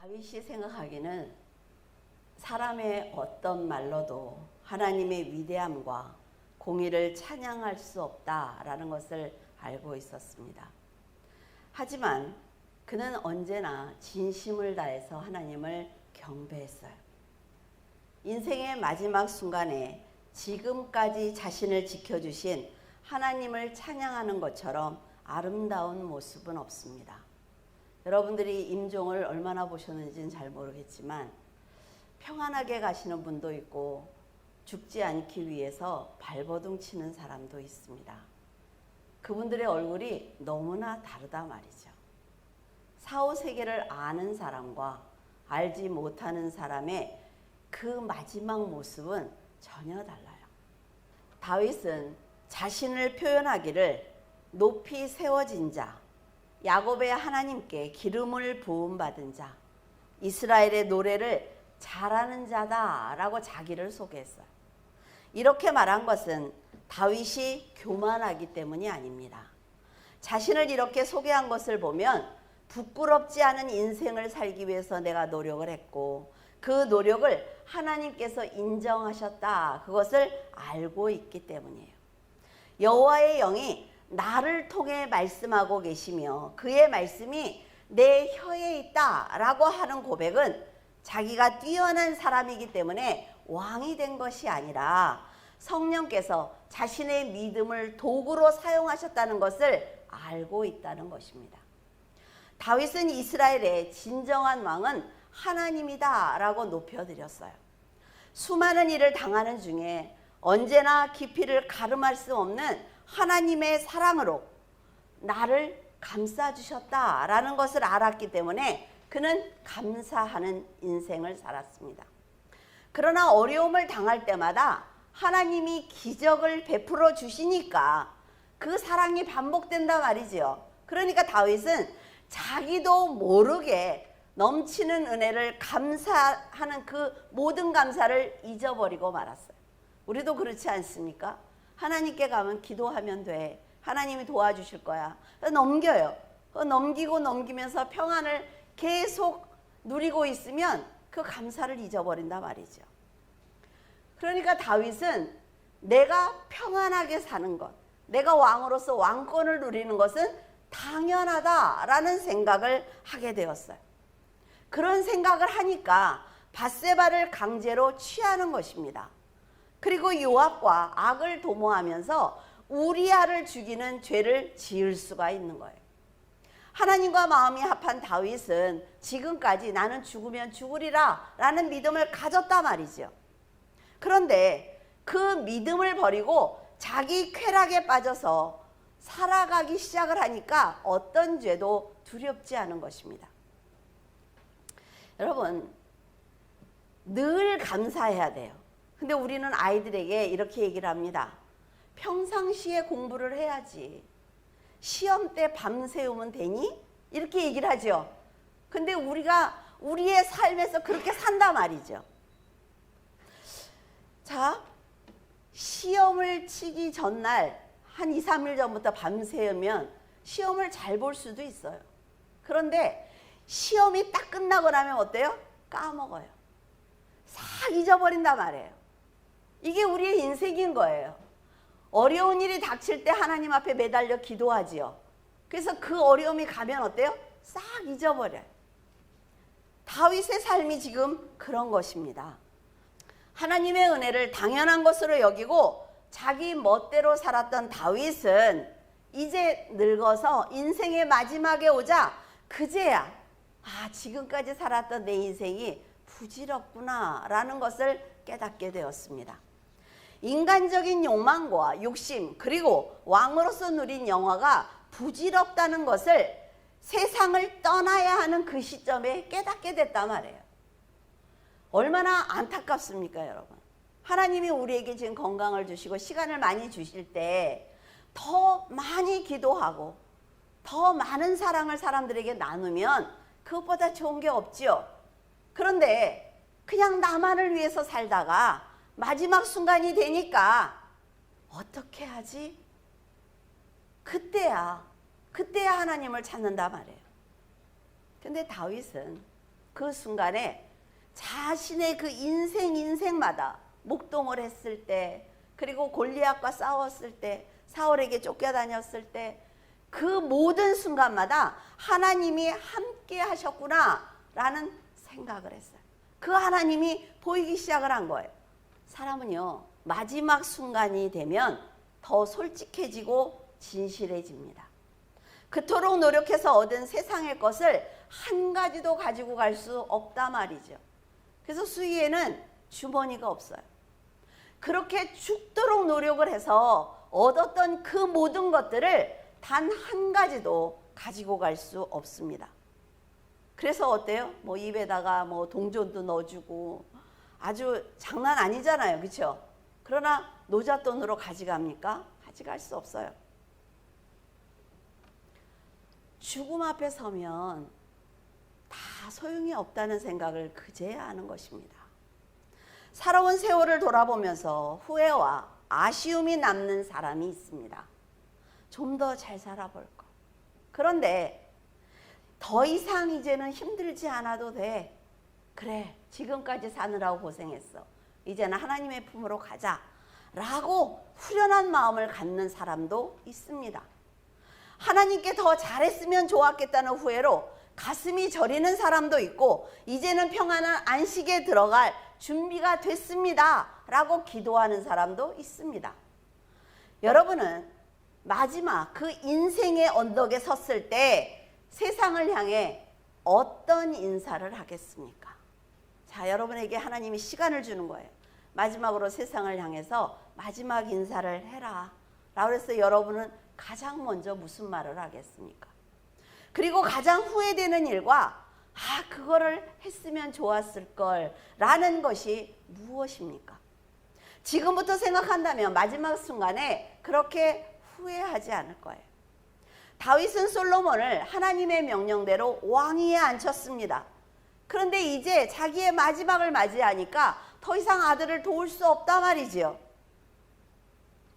다윗이 생각하기는 사람의 어떤 말로도 하나님의 위대함과 공의를 찬양할 수 없다라는 것을 알고 있었습니다. 하지만 그는 언제나 진심을 다해서 하나님을 경배했어요. 인생의 마지막 순간에 지금까지 자신을 지켜주신 하나님을 찬양하는 것처럼 아름다운 모습은 없습니다. 여러분들이 임종을 얼마나 보셨는지는 잘 모르겠지만 평안하게 가시는 분도 있고 죽지 않기 위해서 발버둥 치는 사람도 있습니다. 그분들의 얼굴이 너무나 다르다 말이죠. 사후세계를 아는 사람과 알지 못하는 사람의 그 마지막 모습은 전혀 달라요. 다윗은 자신을 표현하기를 높이 세워진 자, 야곱의 하나님께 기름을 부음받은 자, 이스라엘의 노래를 잘하는 자다라고 자기를 소개했어요. 이렇게 말한 것은 다윗이 교만하기 때문이 아닙니다. 자신을 이렇게 소개한 것을 보면 부끄럽지 않은 인생을 살기 위해서 내가 노력을 했고 그 노력을 하나님께서 인정하셨다, 그것을 알고 있기 때문이에요. 여호와의 영이 나를 통해 말씀하고 계시며 그의 말씀이 내 혀에 있다라고 하는 고백은 자기가 뛰어난 사람이기 때문에 왕이 된 것이 아니라 성령께서 자신의 믿음을 도구로 사용하셨다는 것을 알고 있다는 것입니다. 다윗은 이스라엘의 진정한 왕은 하나님이다 라고 높여드렸어요. 수많은 일을 당하는 중에 언제나 깊이를 가름할 수 없는 하나님의 사랑으로 나를 감싸주셨다라는 것을 알았기 때문에 그는 감사하는 인생을 살았습니다. 그러나 어려움을 당할 때마다 하나님이 기적을 베풀어 주시니까 그 사랑이 반복된다 말이죠. 그러니까 다윗은 자기도 모르게 넘치는 은혜를 감사하는 그 모든 감사를 잊어버리고 말았어요. 우리도 그렇지 않습니까? 하나님께 가면 기도하면 돼. 하나님이 도와주실 거야. 넘겨요. 넘기고 넘기면서 평안을 계속 누리고 있으면 그 감사를 잊어버린다 말이죠. 그러니까 다윗은 내가 평안하게 사는 것, 내가 왕으로서 왕권을 누리는 것은 당연하다라는 생각을 하게 되었어요. 그런 생각을 하니까 밧세바를 강제로 취하는 것입니다. 그리고 요압과 악을 도모하면서 우리아를 죽이는 죄를 지을 수가 있는 거예요. 하나님과 마음이 합한 다윗은 지금까지 나는 죽으면 죽으리라 라는 믿음을 가졌단 말이죠. 그런데 그 믿음을 버리고 자기 쾌락에 빠져서 살아가기 시작을 하니까 어떤 죄도 두렵지 않은 것입니다. 여러분, 늘 감사해야 돼요. 근데 우리는 아이들에게 이렇게 얘기를 합니다. 평상시에 공부를 해야지. 시험 때 밤새우면 되니? 이렇게 얘기를 하죠. 근데 우리가 우리의 삶에서 그렇게 산단 말이죠. 자, 시험을 치기 전날 한 2, 3일 전부터 밤새우면 시험을 잘 볼 수도 있어요. 그런데 시험이 딱 끝나고 나면 어때요? 까먹어요. 싹 잊어버린단 말이에요. 이게 우리의 인생인 거예요. 어려운 일이 닥칠 때 하나님 앞에 매달려 기도하지요. 그래서 그 어려움이 가면 어때요? 싹 잊어버려요. 다윗의 삶이 지금 그런 것입니다. 하나님의 은혜를 당연한 것으로 여기고 자기 멋대로 살았던 다윗은 이제 늙어서 인생의 마지막에 오자 그제야 지금까지 살았던 내 인생이 부질없구나 라는 것을 깨닫게 되었습니다. 인간적인 욕망과 욕심 그리고 왕으로서 누린 영화가 부질없다는 것을 세상을 떠나야 하는 그 시점에 깨닫게 됐단 말이에요. 얼마나 안타깝습니까, 여러분? 하나님이 우리에게 지금 건강을 주시고 시간을 많이 주실 때 더 많이 기도하고 더 많은 사랑을 사람들에게 나누면 그것보다 좋은 게 없지요. 그런데 그냥 나만을 위해서 살다가 마지막 순간이 되니까 어떻게 하지? 그때야 하나님을 찾는다 말이에요. 근데 다윗은 그 순간에 자신의 그 인생마다 목동을 했을 때, 그리고 골리앗과 싸웠을 때, 사울에게 쫓겨다녔을 때, 그 모든 순간마다 하나님이 함께 하셨구나 라는 생각을 했어요. 그 하나님이 보이기 시작을 한 거예요. 사람은요, 마지막 순간이 되면 더 솔직해지고 진실해집니다. 그토록 노력해서 얻은 세상의 것을 한 가지도 가지고 갈 수 없단 말이죠. 그래서 수위에는 주머니가 없어요. 그렇게 죽도록 노력을 해서 얻었던 그 모든 것들을 단 한 가지도 가지고 갈 수 없습니다. 그래서 어때요? 뭐 입에다가 뭐 동전도 넣어주고 아주 장난 아니잖아요. 그렇죠? 그러나 노잣돈으로 가져갑니까? 가져갈 수 없어요. 죽음 앞에 서면 다 소용이 없다는 생각을 그제야 하는 것입니다. 살아온 세월을 돌아보면서 후회와 아쉬움이 남는 사람이 있습니다. 좀 더 잘 살아볼 거. 그런데 더 이상 이제는 힘들지 않아도 돼. 그래, 지금까지 사느라고 고생했어. 이제는 하나님의 품으로 가자 라고 후련한 마음을 갖는 사람도 있습니다. 하나님께 더 잘했으면 좋았겠다는 후회로 가슴이 저리는 사람도 있고, 이제는 평안한 안식에 들어갈 준비가 됐습니다 라고 기도하는 사람도 있습니다. 여러분은 마지막 그 인생의 언덕에 섰을 때 세상을 향해 어떤 인사를 하겠습니까? 자, 여러분에게 하나님이 시간을 주는 거예요. 마지막으로 세상을 향해서 마지막 인사를 해라 라고 해서 여러분은 가장 먼저 무슨 말을 하겠습니까? 그리고 가장 후회되는 일과 그거를 했으면 좋았을 걸 라는 것이 무엇입니까? 지금부터 생각한다면 마지막 순간에 그렇게 후회하지 않을 거예요. 다윗은 솔로몬을 하나님의 명령대로 왕위에 앉혔습니다. 그런데 이제 자기의 마지막을 맞이하니까 더 이상 아들을 도울 수 없단 말이지요.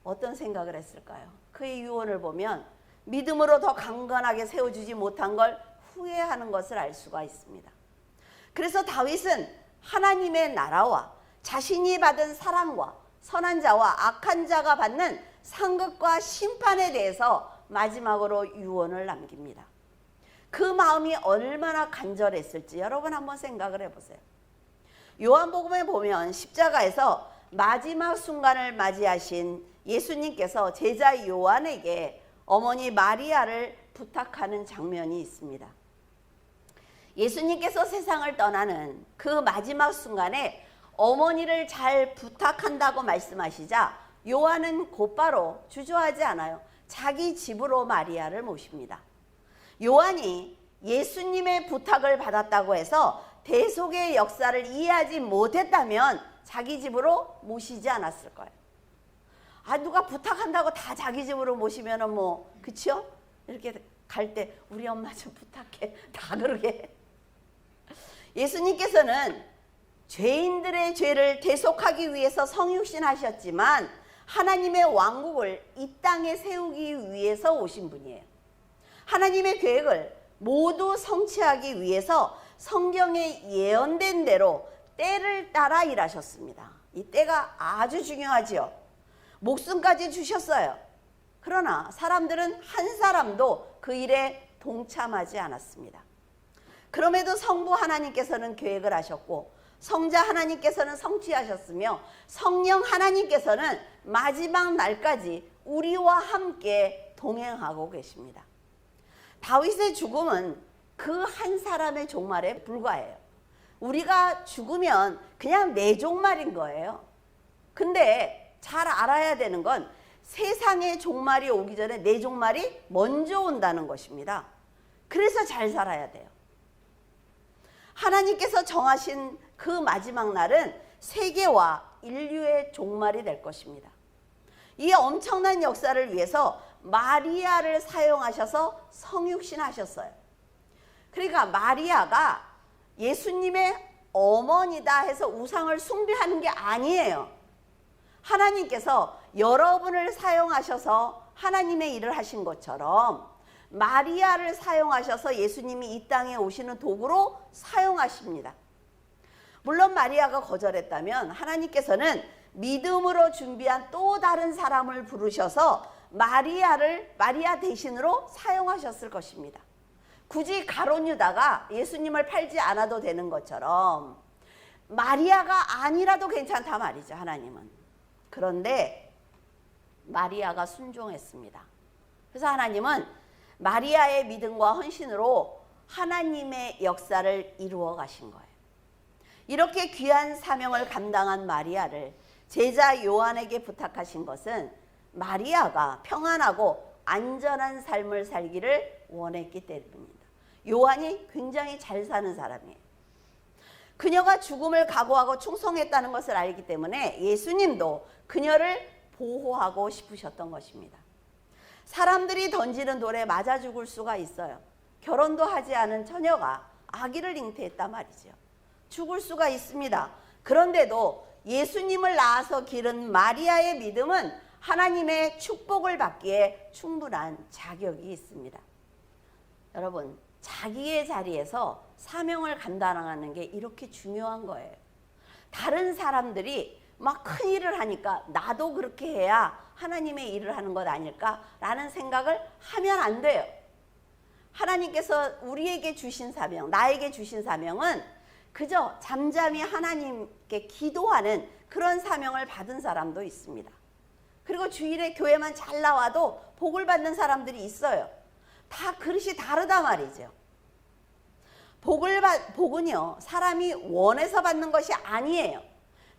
어떤 생각을 했을까요? 그의 유언을 보면 믿음으로 더 강건하게 세워주지 못한 걸 후회하는 것을 알 수가 있습니다. 그래서 다윗은 하나님의 나라와 자신이 받은 사랑과 선한 자와 악한 자가 받는 상급과 심판에 대해서 마지막으로 유언을 남깁니다. 그 마음이 얼마나 간절했을지 여러분 한번 생각을 해보세요. 요한복음에 보면 십자가에서 마지막 순간을 맞이하신 예수님께서 제자 요한에게 어머니 마리아를 부탁하는 장면이 있습니다. 예수님께서 세상을 떠나는 그 마지막 순간에 어머니를 잘 부탁한다고 말씀하시자 요한은 곧바로 주저하지 않아요. 자기 집으로 마리아를 모십니다. 요한이 예수님의 부탁을 받았다고 해서 대속의 역사를 이해하지 못했다면 자기 집으로 모시지 않았을 거예요. 누가 부탁한다고 다 자기 집으로 모시면은 그쵸? 이렇게 갈 때 우리 엄마 좀 부탁해. 다 그러게. 예수님께서는 죄인들의 죄를 대속하기 위해서 성육신 하셨지만 하나님의 왕국을 이 땅에 세우기 위해서 오신 분이에요. 하나님의 계획을 모두 성취하기 위해서 성경에 예언된 대로 때를 따라 일하셨습니다. 이 때가 아주 중요하지요. 목숨까지 주셨어요. 그러나 사람들은 한 사람도 그 일에 동참하지 않았습니다. 그럼에도 성부 하나님께서는 계획을 하셨고 성자 하나님께서는 성취하셨으며 성령 하나님께서는 마지막 날까지 우리와 함께 동행하고 계십니다. 다윗의 죽음은 그 한 사람의 종말에 불과해요. 우리가 죽으면 그냥 내 종말인 거예요. 근데 잘 알아야 되는 건 세상의 종말이 오기 전에 내 종말이 먼저 온다는 것입니다. 그래서 잘 살아야 돼요. 하나님께서 정하신 그 마지막 날은 세계와 인류의 종말이 될 것입니다. 이 엄청난 역사를 위해서 마리아를 사용하셔서 성육신하셨어요. 그러니까 마리아가 예수님의 어머니다 해서 우상을 숭배하는 게 아니에요. 하나님께서 여러분을 사용하셔서 하나님의 일을 하신 것처럼 마리아를 사용하셔서 예수님이 이 땅에 오시는 도구로 사용하십니다. 물론 마리아가 거절했다면 하나님께서는 믿음으로 준비한 또 다른 사람을 부르셔서 마리아 대신으로 사용하셨을 것입니다. 굳이 가룟 유다가 예수님을 팔지 않아도 되는 것처럼 마리아가 아니라도 괜찮다 말이죠, 하나님은. 그런데 마리아가 순종했습니다. 그래서 하나님은 마리아의 믿음과 헌신으로 하나님의 역사를 이루어 가신 거예요. 이렇게 귀한 사명을 감당한 마리아를 제자 요한에게 부탁하신 것은 마리아가 평안하고 안전한 삶을 살기를 원했기 때문입니다. 요한이 굉장히 잘 사는 사람이에요. 그녀가 죽음을 각오하고 충성했다는 것을 알기 때문에 예수님도 그녀를 보호하고 싶으셨던 것입니다. 사람들이 던지는 돌에 맞아 죽을 수가 있어요. 결혼도 하지 않은 처녀가 아기를 잉태했단 말이죠. 죽을 수가 있습니다. 그런데도 예수님을 낳아서 기른 마리아의 믿음은 하나님의 축복을 받기에 충분한 자격이 있습니다. 여러분, 자기의 자리에서 사명을 감당하는 게 이렇게 중요한 거예요. 다른 사람들이 막 큰 일을 하니까 나도 그렇게 해야 하나님의 일을 하는 것 아닐까라는 생각을 하면 안 돼요. 하나님께서 우리에게 주신 사명, 나에게 주신 사명은 그저 잠잠히 하나님께 기도하는 그런 사명을 받은 사람도 있습니다. 그리고 주일에 교회만 잘 나와도 복을 받는 사람들이 있어요. 다 그릇이 다르다 말이죠. 복은요, 사람이 원해서 받는 것이 아니에요.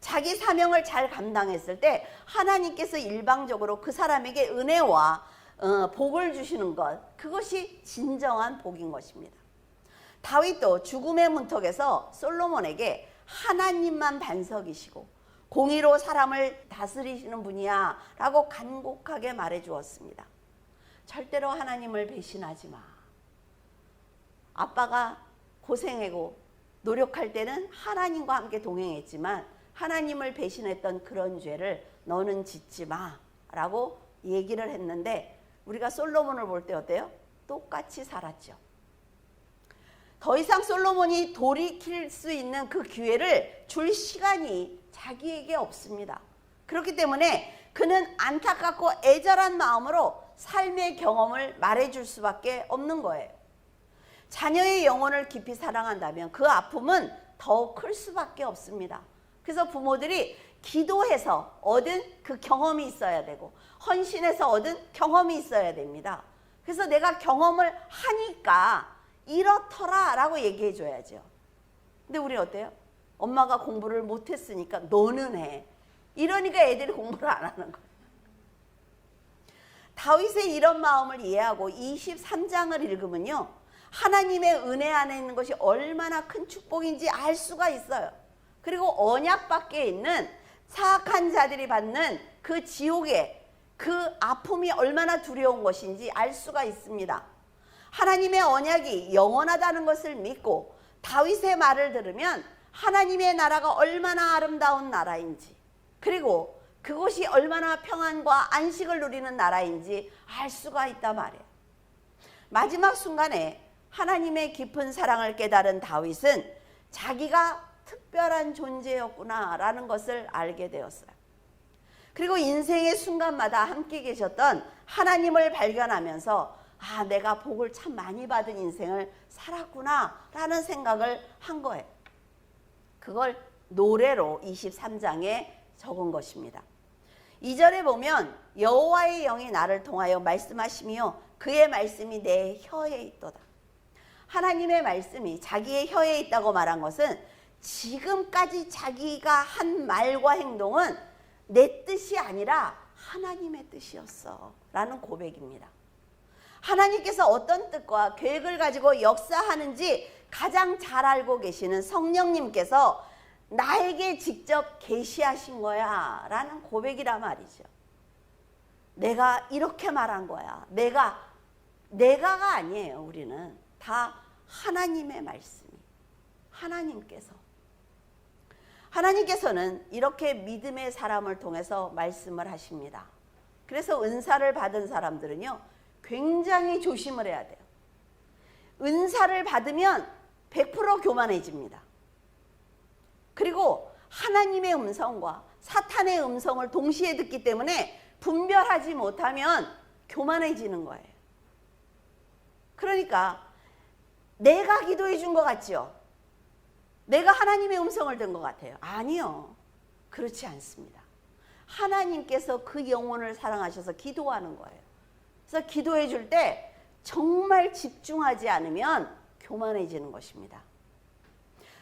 자기 사명을 잘 감당했을 때 하나님께서 일방적으로 그 사람에게 은혜와 복을 주시는 것, 그것이 진정한 복인 것입니다. 다윗도 죽음의 문턱에서 솔로몬에게 하나님만 반석이시고 공의로 사람을 다스리시는 분이야 라고 간곡하게 말해 주었습니다. 절대로 하나님을 배신하지 마. 아빠가 고생하고 노력할 때는 하나님과 함께 동행했지만 하나님을 배신했던 그런 죄를 너는 짓지 마 라고 얘기를 했는데 우리가 솔로몬을 볼 때 어때요? 똑같이 살았죠. 더 이상 솔로몬이 돌이킬 수 있는 그 기회를 줄 시간이 자기에게 없습니다. 그렇기 때문에 그는 안타깝고 애절한 마음으로 삶의 경험을 말해줄 수밖에 없는 거예요. 자녀의 영혼을 깊이 사랑한다면 그 아픔은 더 클 수밖에 없습니다. 그래서 부모들이 기도해서 얻은 그 경험이 있어야 되고 헌신해서 얻은 경험이 있어야 됩니다. 그래서 내가 경험을 하니까 이렇더라 라고 얘기해 줘야죠. 근데 우리 어때요? 엄마가 공부를 못했으니까 너는 해. 이러니까 애들이 공부를 안 하는 거예요. 다윗의 이런 마음을 이해하고 23장을 읽으면요, 하나님의 은혜 안에 있는 것이 얼마나 큰 축복인지 알 수가 있어요. 그리고 언약 밖에 있는 사악한 자들이 받는 그 지옥의 그 아픔이 얼마나 두려운 것인지 알 수가 있습니다. 하나님의 언약이 영원하다는 것을 믿고 다윗의 말을 들으면 하나님의 나라가 얼마나 아름다운 나라인지, 그리고 그곳이 얼마나 평안과 안식을 누리는 나라인지 알 수가 있단 말이에요. 마지막 순간에 하나님의 깊은 사랑을 깨달은 다윗은 자기가 특별한 존재였구나 라는 것을 알게 되었어요. 그리고 인생의 순간마다 함께 계셨던 하나님을 발견하면서 내가 복을 참 많이 받은 인생을 살았구나 라는 생각을 한 거예요. 그걸 노래로 23장에 적은 것입니다. 2절에 보면 여호와의 영이 나를 통하여 말씀하시며 그의 말씀이 내 혀에 있도다. 하나님의 말씀이 자기의 혀에 있다고 말한 것은 지금까지 자기가 한 말과 행동은 내 뜻이 아니라 하나님의 뜻이었어 라는 고백입니다. 하나님께서 어떤 뜻과 계획을 가지고 역사하는지 가장 잘 알고 계시는 성령님께서 나에게 직접 계시하신 거야 라는 고백이란 말이죠. 내가 이렇게 말한 거야. 내가가 아니에요. 우리는 다 하나님의 말씀이, 하나님께서는 이렇게 믿음의 사람을 통해서 말씀을 하십니다. 그래서 은사를 받은 사람들은요, 굉장히 조심을 해야 돼요. 은사를 받으면 100% 교만해집니다. 그리고 하나님의 음성과 사탄의 음성을 동시에 듣기 때문에 분별하지 못하면 교만해지는 거예요. 그러니까 내가 기도해 준 것 같죠? 내가 하나님의 음성을 든 것 같아요. 아니요. 그렇지 않습니다. 하나님께서 그 영혼을 사랑하셔서 기도하는 거예요. 그래서 기도해 줄 때 정말 집중하지 않으면 교만해지는 것입니다.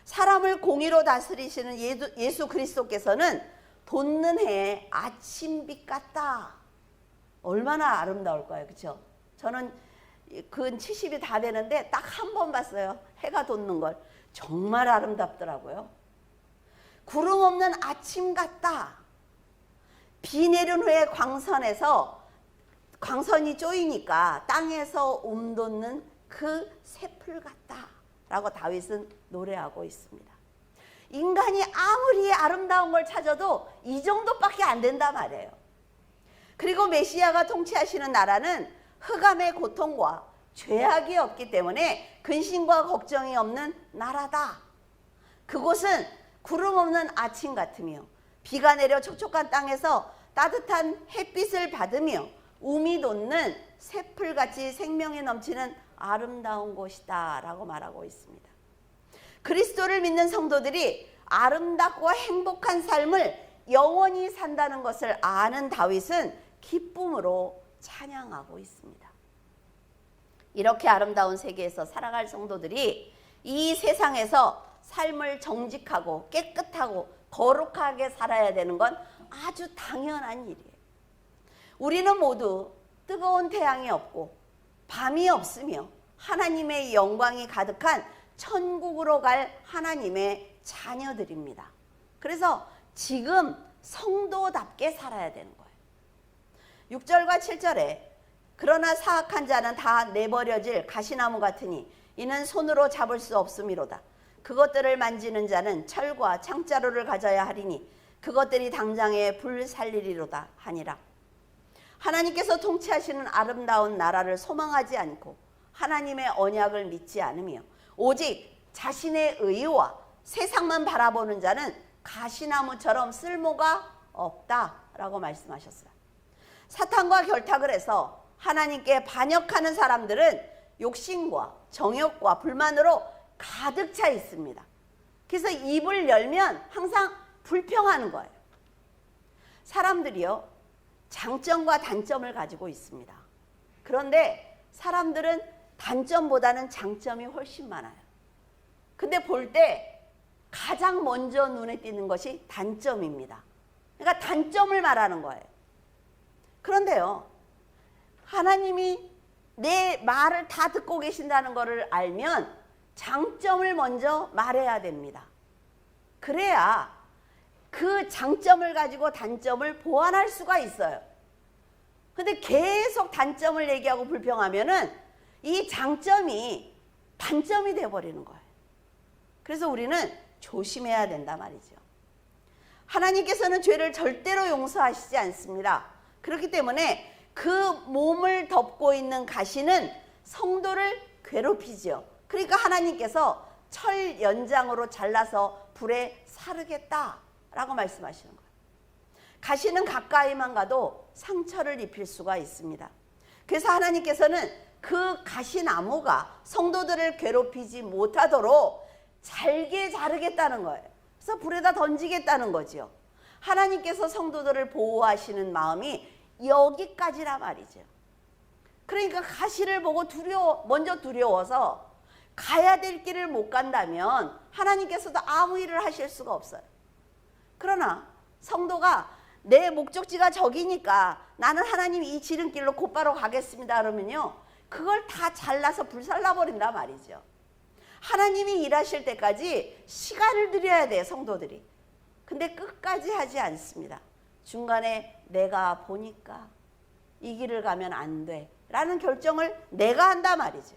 사람을 공의로 다스리시는 예수 그리스도께서는 돋는 해의 아침빛 같다. 얼마나 아름다울까요? 그렇죠? 저는 근 70이 다 되는데 딱 한 번 봤어요. 해가 돋는 걸. 정말 아름답더라고요. 구름 없는 아침 같다. 비 내린 후에 광선이 쪼이니까 땅에서 움돋는 그 새풀 같다 라고 다윗은 노래하고 있습니다. 인간이 아무리 아름다운 걸 찾아도 이 정도밖에 안 된단 말이에요. 그리고 메시아가 통치하시는 나라는 흑암의 고통과 죄악이 없기 때문에 근심과 걱정이 없는 나라다. 그곳은 구름 없는 아침 같으며 비가 내려 촉촉한 땅에서 따뜻한 햇빛을 받으며 움이 돋는 새풀같이 생명이 넘치는 아름다운 곳이다 라고 말하고 있습니다. 그리스도를 믿는 성도들이 아름답고 행복한 삶을 영원히 산다는 것을 아는 다윗은 기쁨으로 찬양하고 있습니다. 이렇게 아름다운 세계에서 살아갈 성도들이 이 세상에서 삶을 정직하고 깨끗하고 거룩하게 살아야 되는 건 아주 당연한 일이에요. 우리는 모두 뜨거운 태양이 없고 밤이 없으며 하나님의 영광이 가득한 천국으로 갈 하나님의 자녀들입니다. 그래서 지금 성도답게 살아야 되는 거예요. 6절과 7절에 그러나 사악한 자는 다 내버려질 가시나무 같으니 이는 손으로 잡을 수 없음이로다. 그것들을 만지는 자는 철과 창자루를 가져야 하리니 그것들이 당장에 불 살리리로다 하니라. 하나님께서 통치하시는 아름다운 나라를 소망하지 않고 하나님의 언약을 믿지 않으며 오직 자신의 의와 세상만 바라보는 자는 가시나무처럼 쓸모가 없다라고 말씀하셨어요. 사탄과 결탁을 해서 하나님께 반역하는 사람들은 욕심과 정욕과 불만으로 가득 차 있습니다. 그래서 입을 열면 항상 불평하는 거예요. 사람들이요, 장점과 단점을 가지고 있습니다. 그런데 사람들은 단점보다는 장점이 훨씬 많아요. 근데 볼 때 가장 먼저 눈에 띄는 것이 단점입니다. 그러니까 단점을 말하는 거예요. 그런데요, 하나님이 내 말을 다 듣고 계신다는 것을 알면 장점을 먼저 말해야 됩니다. 그래야 그 장점을 가지고 단점을 보완할 수가 있어요. 근데 계속 단점을 얘기하고 불평하면은 이 장점이 단점이 돼버리는 거예요. 그래서 우리는 조심해야 된단 말이죠. 하나님께서는 죄를 절대로 용서하시지 않습니다. 그렇기 때문에 그 몸을 덮고 있는 가시는 성도를 괴롭히죠. 그러니까 하나님께서 철 연장으로 잘라서 불에 사르겠다라고 말씀하시는 거예요. 가시는 가까이만 가도 상처를 입힐 수가 있습니다. 그래서 하나님께서는 그 가시나무가 성도들을 괴롭히지 못하도록 잘게 자르겠다는 거예요. 그래서 불에다 던지겠다는 거죠. 하나님께서 성도들을 보호하시는 마음이 여기까지라 말이죠. 그러니까 가시를 보고 먼저 두려워서 가야 될 길을 못 간다면 하나님께서도 아무 일을 하실 수가 없어요. 그러나 성도가 내 목적지가 저기니까 나는 하나님 이 지름길로 곧바로 가겠습니다 그러면요, 그걸 다 잘라서 불살라버린단 말이죠. 하나님이 일하실 때까지 시간을 들여야 돼요, 성도들이. 근데 끝까지 하지 않습니다. 중간에 내가 보니까 이 길을 가면 안 돼 라는 결정을 내가 한단 말이죠.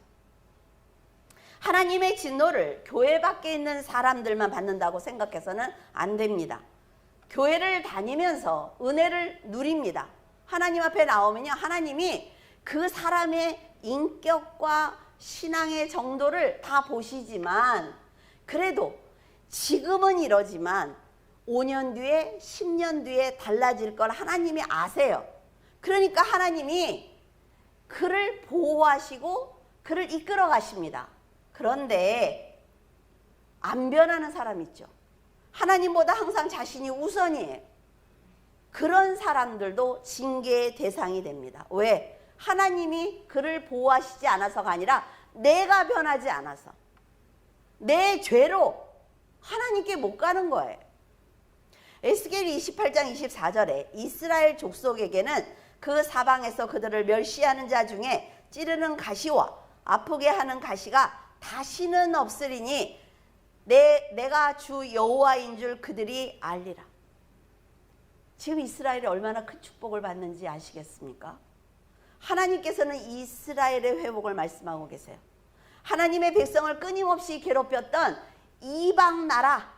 하나님의 진노를 교회 밖에 있는 사람들만 받는다고 생각해서는 안 됩니다. 교회를 다니면서 은혜를 누립니다. 하나님 앞에 나오면요, 하나님이 그 사람의 인격과 신앙의 정도를 다 보시지만 그래도 지금은 이러지만 5년 뒤에 10년 뒤에 달라질 걸 하나님이 아세요. 그러니까 하나님이 그를 보호하시고 그를 이끌어 가십니다. 그런데 안 변하는 사람 있죠. 하나님보다 항상 자신이 우선이에요. 그런 사람들도 징계의 대상이 됩니다. 왜? 하나님이 그를 보호하시지 않아서가 아니라 내가 변하지 않아서 내 죄로 하나님께 못 가는 거예요. 에스겔 28장 24절에 이스라엘 족속에게는 그 사방에서 그들을 멸시하는 자 중에 찌르는 가시와 아프게 하는 가시가 다시는 없으리니 내가 주 여호와인 줄 그들이 알리라. 지금 이스라엘이 얼마나 큰 축복을 받는지 아시겠습니까? 하나님께서는 이스라엘의 회복을 말씀하고 계세요. 하나님의 백성을 끊임없이 괴롭혔던 이방 나라,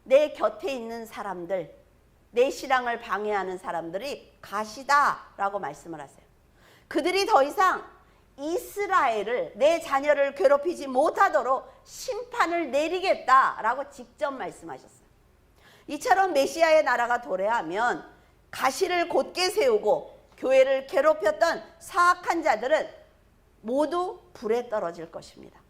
내 곁에 있는 사람들, 내 신앙을 방해하는 사람들이 가시다라고 말씀을 하세요. 그들이 더 이상 이스라엘을, 내 자녀를 괴롭히지 못하도록 심판을 내리겠다라고 직접 말씀하셨어요. 이처럼 메시아의 나라가 도래하면 가시를 곧게 세우고 교회를 괴롭혔던 사악한 자들은 모두 불에 떨어질 것입니다.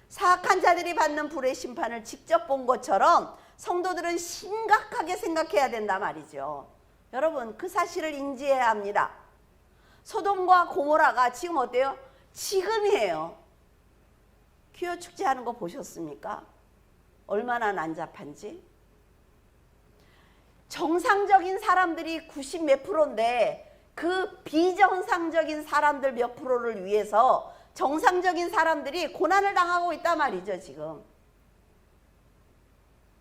사악한 자들이 받는 불의 심판을 직접 본 것처럼 성도들은 심각하게 생각해야 된다 말이죠. 여러분, 그 사실을 인지해야 합니다. 소돔과 고모라가 지금 어때요? 지금이에요. 기호 축제하는 거 보셨습니까? 얼마나 난잡한지. 정상적인 사람들이 90 몇 프로인데 그 비정상적인 사람들 몇 프로를 위해서 정상적인 사람들이 고난을 당하고 있단 말이죠, 지금.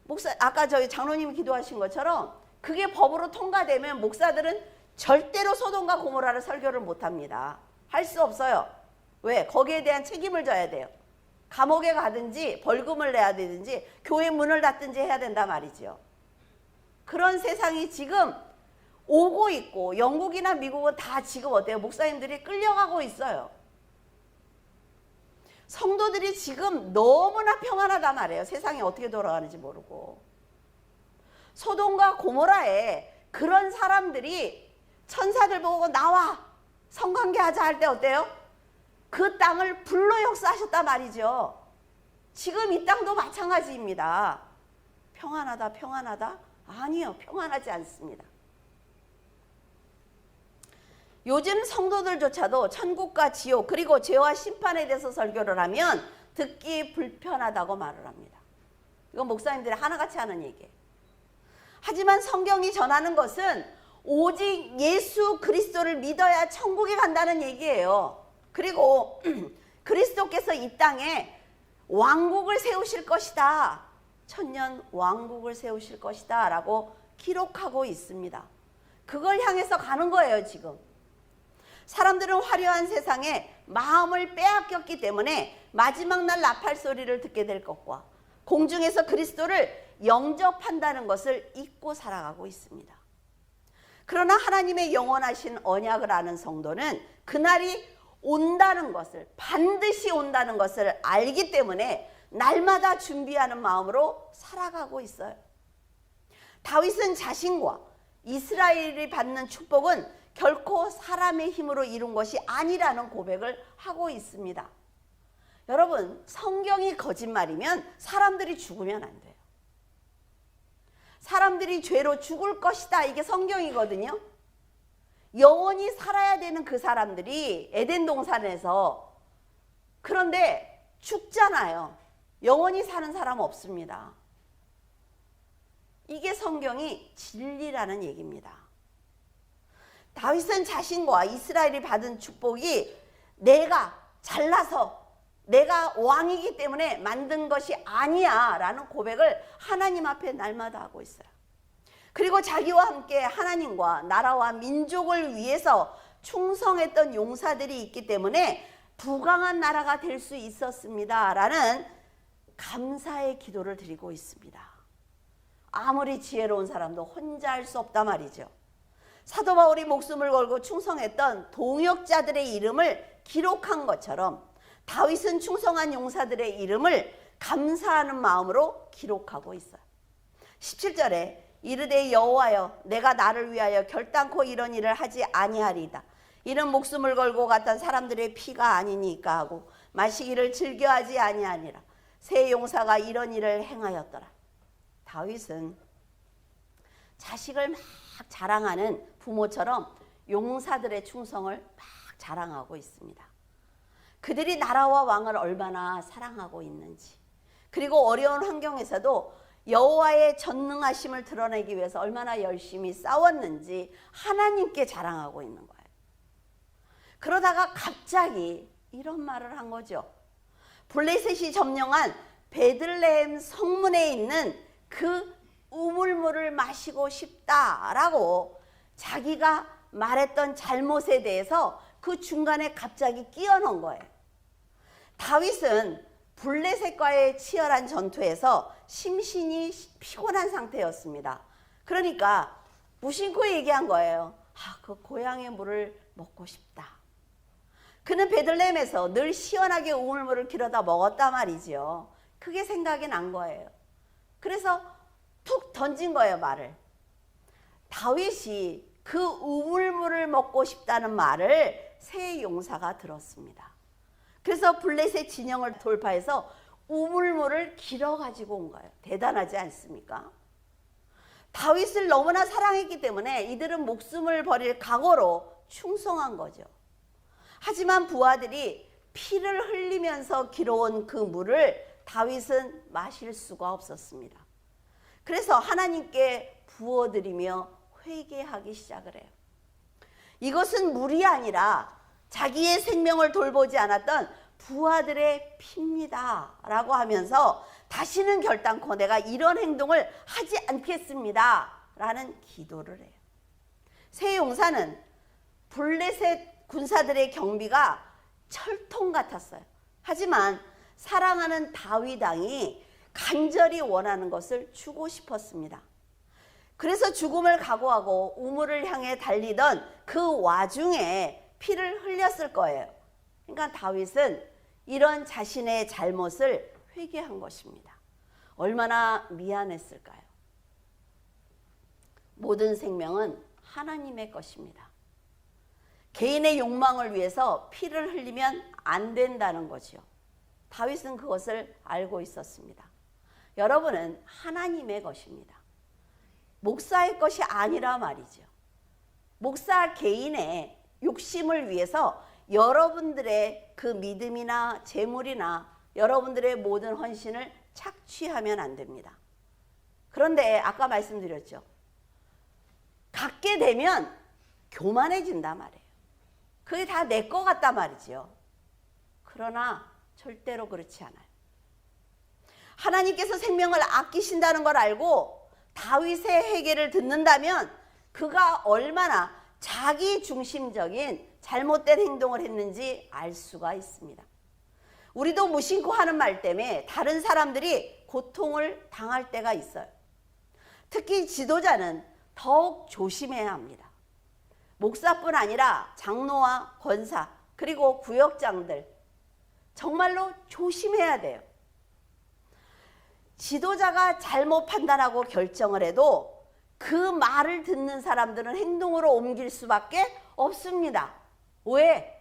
목사, 아까 저희 장로님이 기도하신 것처럼 그게 법으로 통과되면 목사들은 절대로 소돔과 고모라를 설교를 못합니다. 할 수 없어요. 왜? 거기에 대한 책임을 져야 돼요. 감옥에 가든지 벌금을 내야 되든지 교회 문을 닫든지 해야 된단 말이죠. 그런 세상이 지금 오고 있고 영국이나 미국은 다 지금 어때요? 목사님들이 끌려가고 있어요. 성도들이 지금 너무나 평안하단 말이에요. 세상이 어떻게 돌아가는지 모르고. 소돔과 고모라에 그런 사람들이 천사들 보고 나와 성관계하자 할 때 어때요? 그 땅을 불로 역사하셨단 말이죠. 지금 이 땅도 마찬가지입니다. 평안하다, 평안하다? 아니요, 평안하지 않습니다. 요즘 성도들조차도 천국과 지옥 그리고 죄와 심판에 대해서 설교를 하면 듣기 불편하다고 말을 합니다. 이건 목사님들이 하나같이 하는 얘기예요. 하지만 성경이 전하는 것은 오직 예수 그리스도를 믿어야 천국에 간다는 얘기예요. 그리고 그리스도께서 이 땅에 왕국을 세우실 것이다. 천년 왕국을 세우실 것이다 라고 기록하고 있습니다. 그걸 향해서 가는 거예요, 지금. 사람들은 화려한 세상에 마음을 빼앗겼기 때문에 마지막 날 나팔 소리를 듣게 될 것과 공중에서 그리스도를 영접한다는 것을 잊고 살아가고 있습니다. 그러나 하나님의 영원하신 언약을 아는 성도는 그날이 온다는 것을, 반드시 온다는 것을 알기 때문에 날마다 준비하는 마음으로 살아가고 있어요. 다윗은 자신과 이스라엘이 받는 축복은 결코 사람의 힘으로 이룬 것이 아니라는 고백을 하고 있습니다. 여러분, 성경이 거짓말이면 사람들이 죽으면 안 돼요. 사람들이 죄로 죽을 것이다. 이게 성경이거든요. 영원히 살아야 되는 그 사람들이 에덴 동산에서, 그런데 죽잖아요. 영원히 사는 사람 없습니다. 이게 성경이 진리라는 얘기입니다. 다윗은 자신과 이스라엘이 받은 축복이 내가 잘나서 내가 왕이기 때문에 만든 것이 아니야 라는 고백을 하나님 앞에 날마다 하고 있어요. 그리고 자기와 함께 하나님과 나라와 민족을 위해서 충성했던 용사들이 있기 때문에 부강한 나라가 될 수 있었습니다 라는 감사의 기도를 드리고 있습니다. 아무리 지혜로운 사람도 혼자 할 수 없단 말이죠. 사도 바울이 목숨을 걸고 충성했던 동역자들의 이름을 기록한 것처럼 다윗은 충성한 용사들의 이름을 감사하는 마음으로 기록하고 있어요. 17절에 이르되 여호와여 내가 나를 위하여 결단코 이런 일을 하지 아니하리이다. 이는 목숨을 걸고 갔던 사람들의 피가 아니니까 하고 마시기를 즐겨하지 아니하니라. 새 용사가 이런 일을 행하였더라. 다윗은 자식을 막 자랑하는 부모처럼 용사들의 충성을 막 자랑하고 있습니다. 그들이 나라와 왕을 얼마나 사랑하고 있는지, 그리고 어려운 환경에서도 여호와의 전능하심을 드러내기 위해서 얼마나 열심히 싸웠는지 하나님께 자랑하고 있는 거예요. 그러다가 갑자기 이런 말을 한 거죠. 블레셋이 점령한 베들레헴 성문에 있는 그 우물물을 마시고 싶다라고 자기가 말했던 잘못에 대해서 그 중간에 갑자기 끼워 넣은 거예요. 다윗은 블레셋과의 치열한 전투에서 심신이 피곤한 상태였습니다. 그러니까 무심코 얘기한 거예요. 그 고향의 물을 먹고 싶다. 그는 베들레헴에서 늘 시원하게 우물물을 길어다 먹었단 말이죠. 그게 생각이 난 거예요. 그래서 툭 던진 거예요, 말을. 다윗이 그 우물물을 먹고 싶다는 말을 새 용사가 들었습니다. 그래서 블레셋 진영을 돌파해서 우물물을 길어 가지고 온 거예요. 대단하지 않습니까? 다윗을 너무나 사랑했기 때문에 이들은 목숨을 버릴 각오로 충성한 거죠. 하지만 부하들이 피를 흘리면서 길어온 그 물을 다윗은 마실 수가 없었습니다. 그래서 하나님께 부어드리며 회개하기 시작을 해요. 이것은 물이 아니라 자기의 생명을 돌보지 않았던 부하들의 피입니다 라고 하면서 다시는 결단코 내가 이런 행동을 하지 않겠습니다 라는 기도를 해요. 새 용사는 블레셋 군사들의 경비가 철통 같았어요. 하지만 사랑하는 다윗 왕이 간절히 원하는 것을 주고 싶었습니다. 그래서 죽음을 각오하고 우물을 향해 달리던 그 와중에 피를 흘렸을 거예요. 그러니까 다윗은 이런 자신의 잘못을 회개한 것입니다. 얼마나 미안했을까요? 모든 생명은 하나님의 것입니다. 개인의 욕망을 위해서 피를 흘리면 안 된다는 거죠. 다윗은 그것을 알고 있었습니다. 여러분은 하나님의 것입니다. 목사의 것이 아니라 말이죠. 목사 개인의 욕심을 위해서 여러분들의 그 믿음이나 재물이나 여러분들의 모든 헌신을 착취하면 안 됩니다. 그런데 아까 말씀드렸죠. 갖게 되면 교만해진단 말이에요. 그게 다 내 거 같단 말이죠. 그러나 절대로 그렇지 않아요. 하나님께서 생명을 아끼신다는 걸 알고 다윗의 회개를 듣는다면 그가 얼마나 자기 중심적인 잘못된 행동을 했는지 알 수가 있습니다. 우리도 무심코 하는 말 때문에 다른 사람들이 고통을 당할 때가 있어요. 특히 지도자는 더욱 조심해야 합니다. 목사뿐 아니라 장로와 권사 그리고 구역장들 정말로 조심해야 돼요. 지도자가 잘못 판단하고 결정을 해도 그 말을 듣는 사람들은 행동으로 옮길 수밖에 없습니다. 왜?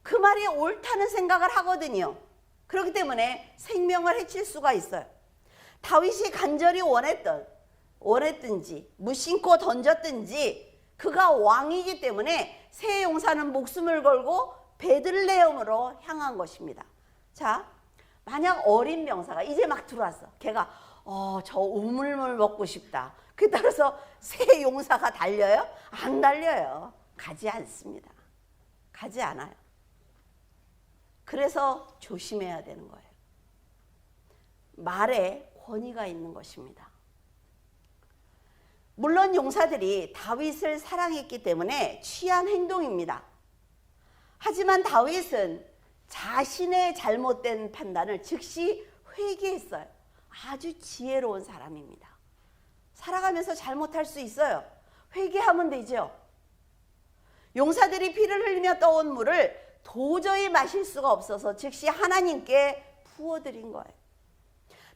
그 말이 옳다는 생각을 하거든요. 그렇기 때문에 생명을 해칠 수가 있어요. 다윗이 간절히 원했든지 무심코 던졌든지 그가 왕이기 때문에 새 용사는 목숨을 걸고 베들레헴으로 향한 것입니다. 자, 만약 어린 병사가 이제 막 들어왔어. 걔가 저 우물물 먹고 싶다. 그에 따라서 새 용사가 달려요? 안 달려요. 가지 않습니다. 가지 않아요. 그래서 조심해야 되는 거예요. 말에 권위가 있는 것입니다. 물론 용사들이 다윗을 사랑했기 때문에 취한 행동입니다. 하지만 다윗은 자신의 잘못된 판단을 즉시 회개했어요. 아주 지혜로운 사람입니다. 살아가면서 잘못할 수 있어요. 회개하면 되죠. 용사들이 피를 흘리며 떠온 물을 도저히 마실 수가 없어서 즉시 하나님께 부어드린 거예요.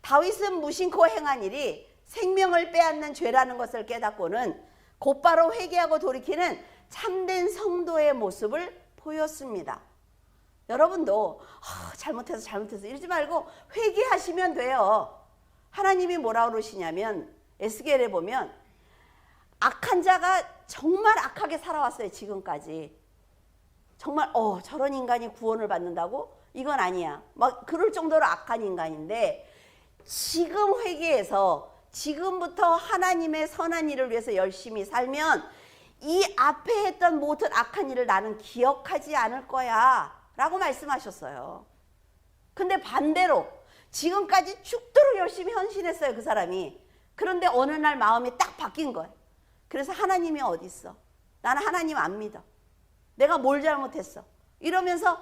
다윗은 무심코 행한 일이 생명을 빼앗는 죄라는 것을 깨닫고는 곧바로 회개하고 돌이키는 참된 성도의 모습을 보였습니다. 여러분도 잘못해서 이러지 말고 회개하시면 돼요. 하나님이 뭐라 그러시냐면 에스겔에 보면 악한 자가 정말 악하게 살아왔어요. 지금까지. 정말 저런 인간이 구원을 받는다고? 이건 아니야. 막 그럴 정도로 악한 인간인데 지금 회개해서 지금부터 하나님의 선한 일을 위해서 열심히 살면 이 앞에 했던 모든 악한 일을 나는 기억하지 않을 거야 라고 말씀하셨어요. 근데 반대로 지금까지 죽도록 열심히 헌신했어요. 그 사람이. 그런데 어느 날 마음이 딱 바뀐 거예요. 그래서 하나님이 어디 있어? 나는 하나님 안 믿어. 내가 뭘 잘못했어? 이러면서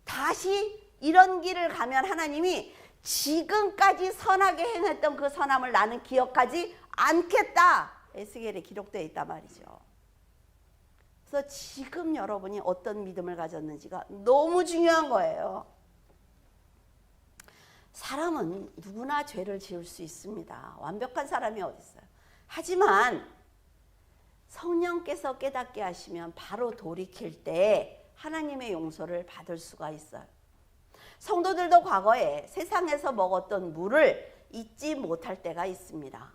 다시 이런 길을 가면 하나님이 지금까지 선하게 행했던 그 선함을 나는 기억하지 않겠다. 에스겔에 기록되어 있단 말이죠. 그래서 지금 여러분이 어떤 믿음을 가졌는지가 너무 중요한 거예요. 사람은 누구나 죄를 지을 수 있습니다. 완벽한 사람이 어디 있어요? 하지만 성령께서 깨닫게 하시면 바로 돌이킬 때 하나님의 용서를 받을 수가 있어요. 성도들도 과거에 세상에서 먹었던 물을 잊지 못할 때가 있습니다.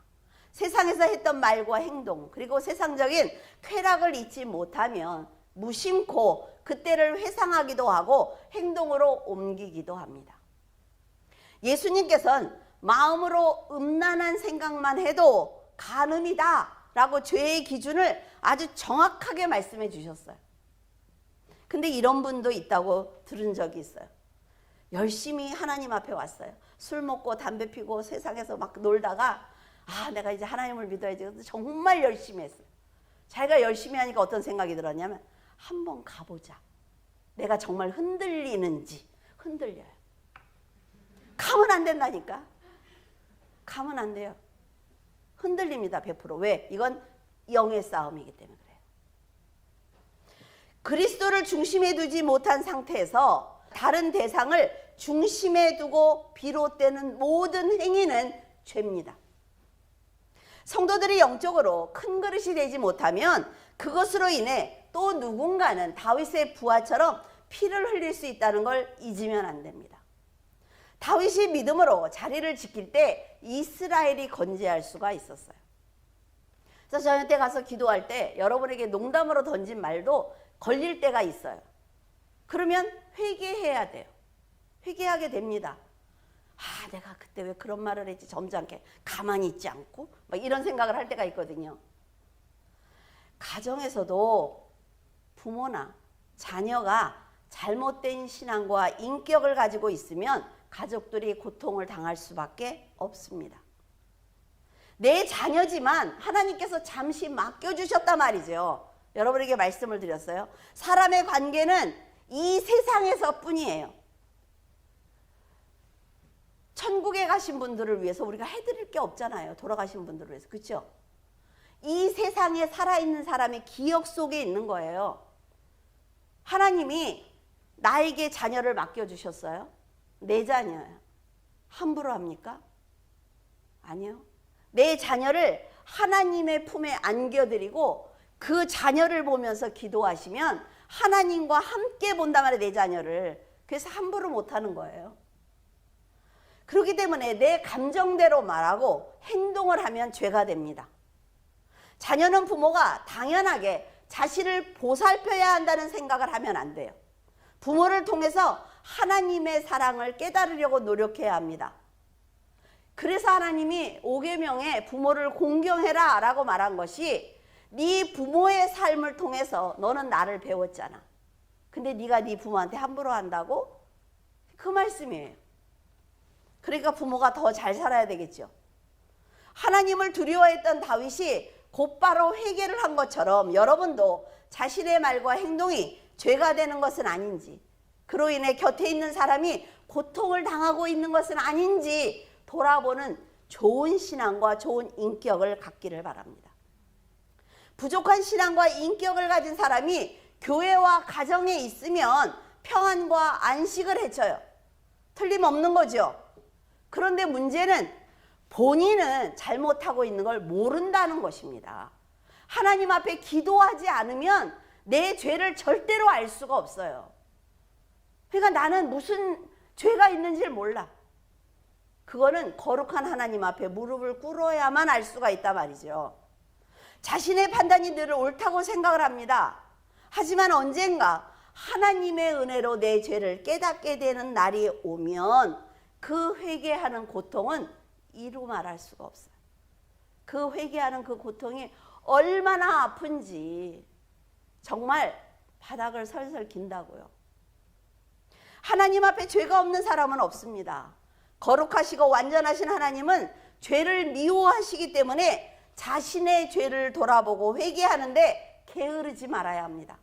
세상에서 했던 말과 행동 그리고 세상적인 쾌락을 잊지 못하면 무심코 그때를 회상하기도 하고 행동으로 옮기기도 합니다. 예수님께서는 마음으로 음란한 생각만 해도 간음이다 라고 죄의 기준을 아주 정확하게 말씀해 주셨어요. 근데 이런 분도 있다고 들은 적이 있어요. 열심히 하나님 앞에 왔어요. 술 먹고 담배 피고 세상에서 막 놀다가 내가 이제 하나님을 믿어야지. 정말 열심히 했어요. 자기가 열심히 하니까 어떤 생각이 들었냐면 한번 가보자. 내가 정말 흔들리는지. 흔들려요. 가면 안 된다니까. 가면 안 돼요. 흔들립니다. 100%. 왜? 이건 영의 싸움이기 때문에 그래요. 그리스도를 중심에 두지 못한 상태에서 다른 대상을 중심에 두고 비롯되는 모든 행위는 죄입니다. 성도들이 영적으로 큰 그릇이 되지 못하면 그것으로 인해 또 누군가는 다윗의 부하처럼 피를 흘릴 수 있다는 걸 잊으면 안 됩니다. 다윗이 믿음으로 자리를 지킬 때 이스라엘이 건재할 수가 있었어요. 그래서 저한테 가서 기도할 때 여러분에게 농담으로 던진 말도 걸릴 때가 있어요. 그러면 회개해야 돼요. 회개하게 됩니다. 내가 그때 왜 그런 말을 했지? 점잖게 가만히 있지 않고 막 이런 생각을 할 때가 있거든요. 가정에서도 부모나 자녀가 잘못된 신앙과 인격을 가지고 있으면 가족들이 고통을 당할 수밖에 없습니다. 내 자녀지만 하나님께서 잠시 맡겨주셨단 말이죠. 여러분에게 말씀을 드렸어요. 사람의 관계는 이 세상에서 뿐이에요. 천국에 가신 분들을 위해서 우리가 해드릴 게 없잖아요. 돌아가신 분들을 위해서. 그렇죠? 이 세상에 살아있는 사람의 기억 속에 있는 거예요. 하나님이 나에게 자녀를 맡겨주셨어요. 내 자녀예요. 함부로 합니까? 아니요. 내 자녀를 하나님의 품에 안겨드리고 그 자녀를 보면서 기도하시면 하나님과 함께 본단 말이에요. 내 자녀를. 그래서 함부로 못하는 거예요. 그렇기 때문에 내 감정대로 말하고 행동을 하면 죄가 됩니다. 자녀는 부모가 당연하게 자신을 보살펴야 한다는 생각을 하면 안 돼요. 부모를 통해서 하나님의 사랑을 깨달으려고 노력해야 합니다. 그래서 하나님이 5계명에 부모를 공경해라 라고 말한 것이 네 부모의 삶을 통해서 너는 나를 배웠잖아. 근데 네가 네 부모한테 함부로 한다고? 그 말씀이에요. 그러니까 부모가 더 잘 살아야 되겠죠. 하나님을 두려워했던 다윗이 곧바로 회개를 한 것처럼 여러분도 자신의 말과 행동이 죄가 되는 것은 아닌지, 그로 인해 곁에 있는 사람이 고통을 당하고 있는 것은 아닌지 돌아보는 좋은 신앙과 좋은 인격을 갖기를 바랍니다. 부족한 신앙과 인격을 가진 사람이 교회와 가정에 있으면 평안과 안식을 해쳐요. 틀림없는 거죠. 그런데 문제는 본인은 잘못하고 있는 걸 모른다는 것입니다. 하나님 앞에 기도하지 않으면 내 죄를 절대로 알 수가 없어요. 그러니까 나는 무슨 죄가 있는지를 몰라. 그거는 거룩한 하나님 앞에 무릎을 꿇어야만 알 수가 있단 말이죠. 자신의 판단이 늘 옳다고 생각을 합니다. 하지만 언젠가 하나님의 은혜로 내 죄를 깨닫게 되는 날이 오면 그 회개하는 고통은 이루 말할 수가 없어요. 그 회개하는 그 고통이 얼마나 아픈지 정말 바닥을 설설 긴다고요. 하나님 앞에 죄가 없는 사람은 없습니다. 거룩하시고 완전하신 하나님은 죄를 미워하시기 때문에 자신의 죄를 돌아보고 회개하는데 게으르지 말아야 합니다.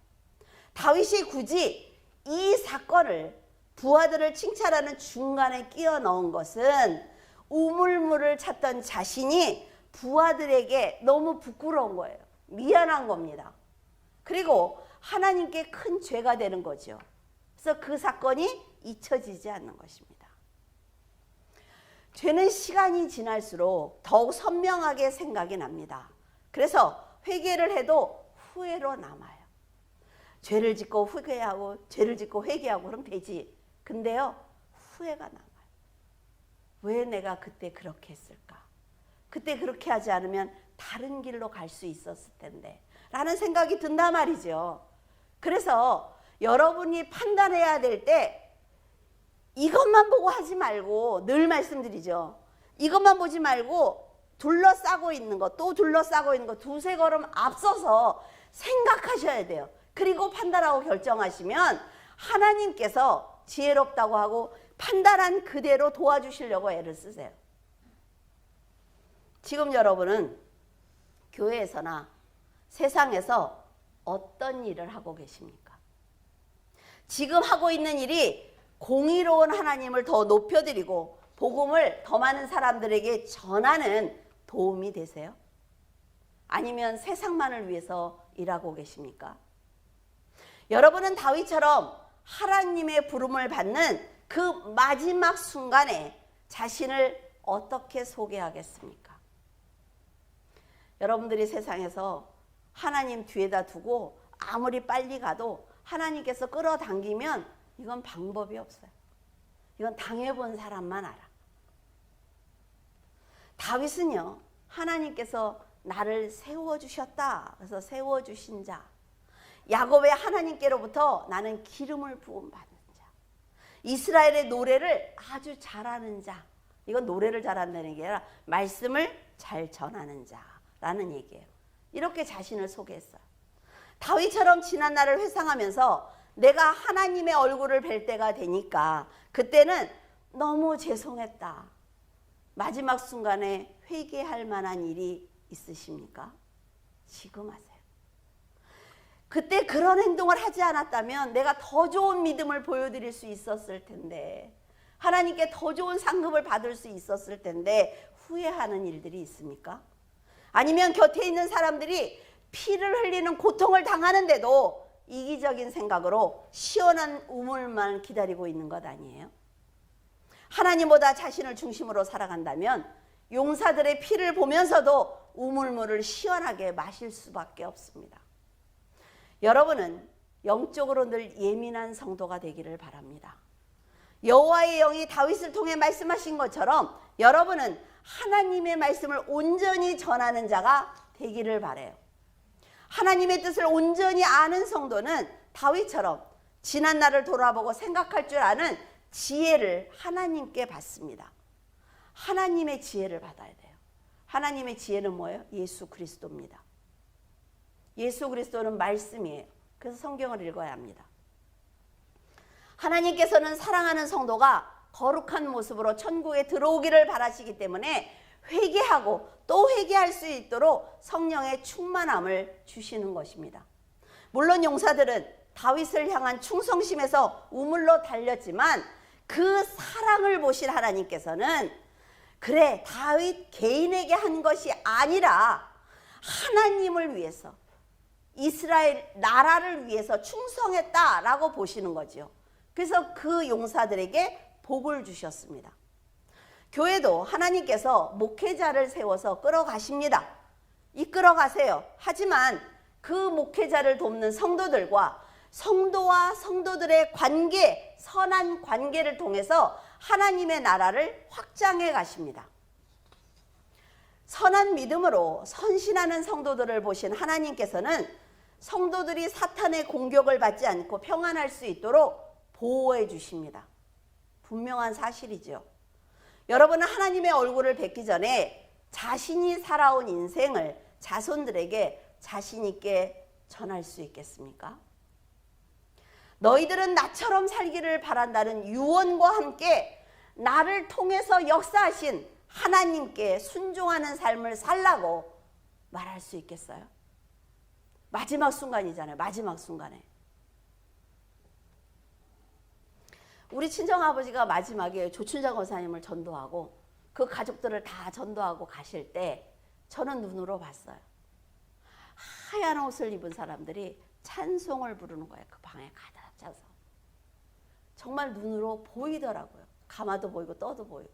다윗이 굳이 이 사건을 부하들을 칭찬하는 중간에 끼워 넣은 것은 우물물을 찾던 자신이 부하들에게 너무 부끄러운 거예요. 미안한 겁니다. 그리고 하나님께 큰 죄가 되는 거죠. 그래서 그 사건이 잊혀지지 않는 것입니다. 죄는 시간이 지날수록 더욱 선명하게 생각이 납니다. 그래서 회개를 해도 후회로 남아요. 죄를 짓고 회개하고 죄를 짓고 회개하고 그럼 되지. 근데요, 후회가 남아요. 왜 내가 그때 그렇게 했을까? 그때 그렇게 하지 않으면 다른 길로 갈 수 있었을 텐데 라는 생각이 든단 말이죠. 그래서 여러분이 판단해야 될 때 이것만 보고 하지 말고, 늘 말씀드리죠. 이것만 보지 말고 둘러싸고 있는 것, 또 둘러싸고 있는 것 두세 걸음 앞서서 생각하셔야 돼요. 그리고 판단하고 결정하시면 하나님께서 지혜롭다고 하고 판단한 그대로 도와주시려고 애를 쓰세요. 지금 여러분은 교회에서나 세상에서 어떤 일을 하고 계십니까? 지금 하고 있는 일이 공의로운 하나님을 더 높여드리고 복음을 더 많은 사람들에게 전하는 도움이 되세요? 아니면 세상만을 위해서 일하고 계십니까? 여러분은 다윗처럼 하나님의 부름을 받는 그 마지막 순간에 자신을 어떻게 소개하겠습니까? 여러분들이 세상에서 하나님 뒤에다 두고 아무리 빨리 가도 하나님께서 끌어당기면 이건 방법이 없어요. 이건 당해본 사람만 알아. 다윗은요, 하나님께서 나를 세워주셨다. 그래서 세워주신 자. 야곱의 하나님께로부터 나는 기름을 부음 받은 자. 이스라엘의 노래를 아주 잘하는 자. 이건 노래를 잘한다는 게 아니라 말씀을 잘 전하는 자라는 얘기예요. 이렇게 자신을 소개했어요. 다윗처럼 지난 날을 회상하면서 내가 하나님의 얼굴을 뵐 때가 되니까 그때는 너무 죄송했다. 마지막 순간에 회개할 만한 일이 있으십니까? 지금 하세요. 그때 그런 행동을 하지 않았다면 내가 더 좋은 믿음을 보여드릴 수 있었을 텐데, 하나님께 더 좋은 상급을 받을 수 있었을 텐데 후회하는 일들이 있습니까? 아니면 곁에 있는 사람들이 피를 흘리는 고통을 당하는데도 이기적인 생각으로 시원한 우물만 기다리고 있는 것 아니에요? 하나님보다 자신을 중심으로 살아간다면 용사들의 피를 보면서도 우물물을 시원하게 마실 수밖에 없습니다. 여러분은 영적으로 늘 예민한 성도가 되기를 바랍니다. 여호와의 영이 다윗을 통해 말씀하신 것처럼 여러분은 하나님의 말씀을 온전히 전하는 자가 되기를 바라요. 하나님의 뜻을 온전히 아는 성도는 다윗처럼 지난 날을 돌아보고 생각할 줄 아는 지혜를 하나님께 받습니다. 하나님의 지혜를 받아야 돼요. 하나님의 지혜는 뭐예요? 예수 그리스도입니다. 예수 그리스도는 말씀이에요. 그래서 성경을 읽어야 합니다. 하나님께서는 사랑하는 성도가 거룩한 모습으로 천국에 들어오기를 바라시기 때문에 회개하고 또 회개할 수 있도록 성령의 충만함을 주시는 것입니다. 물론 용사들은 다윗을 향한 충성심에서 우물로 달렸지만 그 사랑을 보신 하나님께서는 그래, 다윗 개인에게 한 것이 아니라 하나님을 위해서, 이스라엘 나라를 위해서 충성했다라고 보시는 거지요. 그래서 그 용사들에게 복을 주셨습니다. 교회도 하나님께서 목회자를 세워서 끌어가십니다. 이끌어 가세요. 하지만 그 목회자를 돕는 성도들과 성도와 성도들의 관계, 선한 관계를 통해서 하나님의 나라를 확장해 가십니다. 선한 믿음으로 선신하는 성도들을 보신 하나님께서는 성도들이 사탄의 공격을 받지 않고 평안할 수 있도록 보호해 주십니다. 분명한 사실이죠. 여러분은 하나님의 얼굴을 뵙기 전에 자신이 살아온 인생을 자손들에게 자신 있게 전할 수 있겠습니까? 너희들은 나처럼 살기를 바란다는 유언과 함께 나를 통해서 역사하신 하나님께 순종하는 삶을 살라고 말할 수 있겠어요? 마지막 순간이잖아요. 마지막 순간에. 우리 친정아버지가 마지막에 조춘장 권사님을 전도하고 그 가족들을 다 전도하고 가실 때 저는 눈으로 봤어요. 하얀 옷을 입은 사람들이 찬송을 부르는 거예요. 그 방에 가득 차서. 정말 눈으로 보이더라고요. 가마도 보이고 떠도 보이고.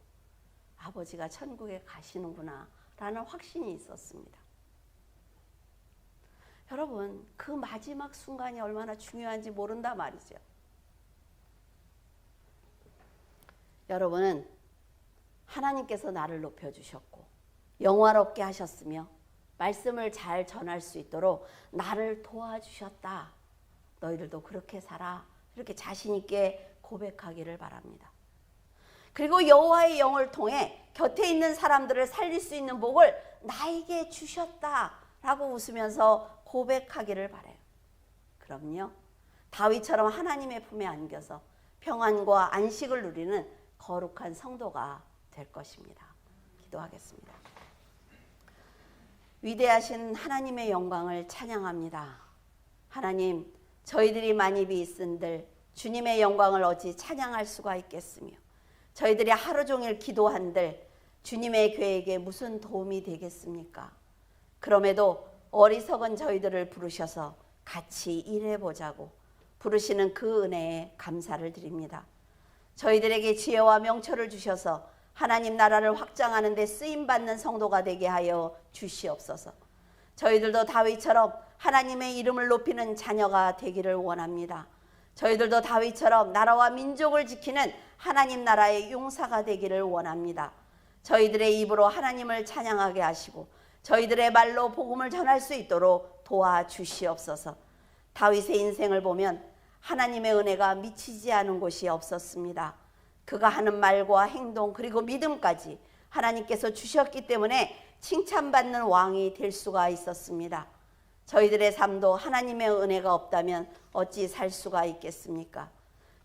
아버지가 천국에 가시는구나 라는 확신이 있었습니다. 여러분, 그 마지막 순간이 얼마나 중요한지 모른다 말이죠. 여러분은 하나님께서 나를 높여주셨고 영화롭게 하셨으며 말씀을 잘 전할 수 있도록 나를 도와주셨다. 너희들도 그렇게 살아. 이렇게 자신 있게 고백하기를 바랍니다. 그리고 여호와의 영을 통해 곁에 있는 사람들을 살릴 수 있는 복을 나에게 주셨다라고 웃으면서 고백하기를 바라요. 그럼요. 다윗처럼 하나님의 품에 안겨서 평안과 안식을 누리는 거룩한 성도가 될 것입니다. 기도하겠습니다. 위대하신 하나님의 영광을 찬양합니다. 하나님, 저희들이 만입이 있은들 주님의 영광을 어찌 찬양할 수가 있겠으며 저희들이 하루 종일 기도한들 주님의 계획에 무슨 도움이 되겠습니까? 그럼에도 어리석은 저희들을 부르셔서 같이 일해보자고 부르시는 그 은혜에 감사를 드립니다. 저희들에게 지혜와 명철을 주셔서 하나님 나라를 확장하는 데 쓰임받는 성도가 되게 하여 주시옵소서. 저희들도 다윗처럼 하나님의 이름을 높이는 자녀가 되기를 원합니다. 저희들도 다윗처럼 나라와 민족을 지키는 하나님 나라의 용사가 되기를 원합니다. 저희들의 입으로 하나님을 찬양하게 하시고 저희들의 말로 복음을 전할 수 있도록 도와주시옵소서. 다윗의 인생을 보면 하나님의 은혜가 미치지 않은 곳이 없었습니다. 그가 하는 말과 행동 그리고 믿음까지 하나님께서 주셨기 때문에 칭찬받는 왕이 될 수가 있었습니다. 저희들의 삶도 하나님의 은혜가 없다면 어찌 살 수가 있겠습니까?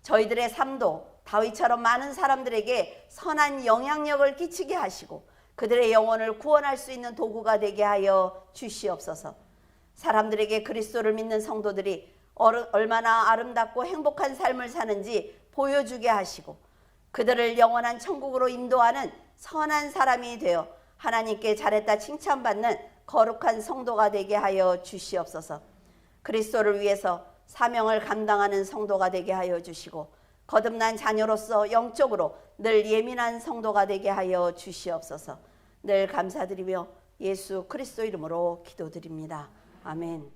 저희들의 삶도 다윗처럼 많은 사람들에게 선한 영향력을 끼치게 하시고 그들의 영혼을 구원할 수 있는 도구가 되게 하여 주시옵소서. 사람들에게 그리스도를 믿는 성도들이 얼마나 아름답고 행복한 삶을 사는지 보여주게 하시고 그들을 영원한 천국으로 인도하는 선한 사람이 되어 하나님께 잘했다 칭찬받는 거룩한 성도가 되게 하여 주시옵소서. 그리스도를 위해서 사명을 감당하는 성도가 되게 하여 주시고 거듭난 자녀로서 영적으로 늘 예민한 성도가 되게 하여 주시옵소서. 늘 감사드리며 예수 그리스도 이름으로 기도드립니다. 아멘.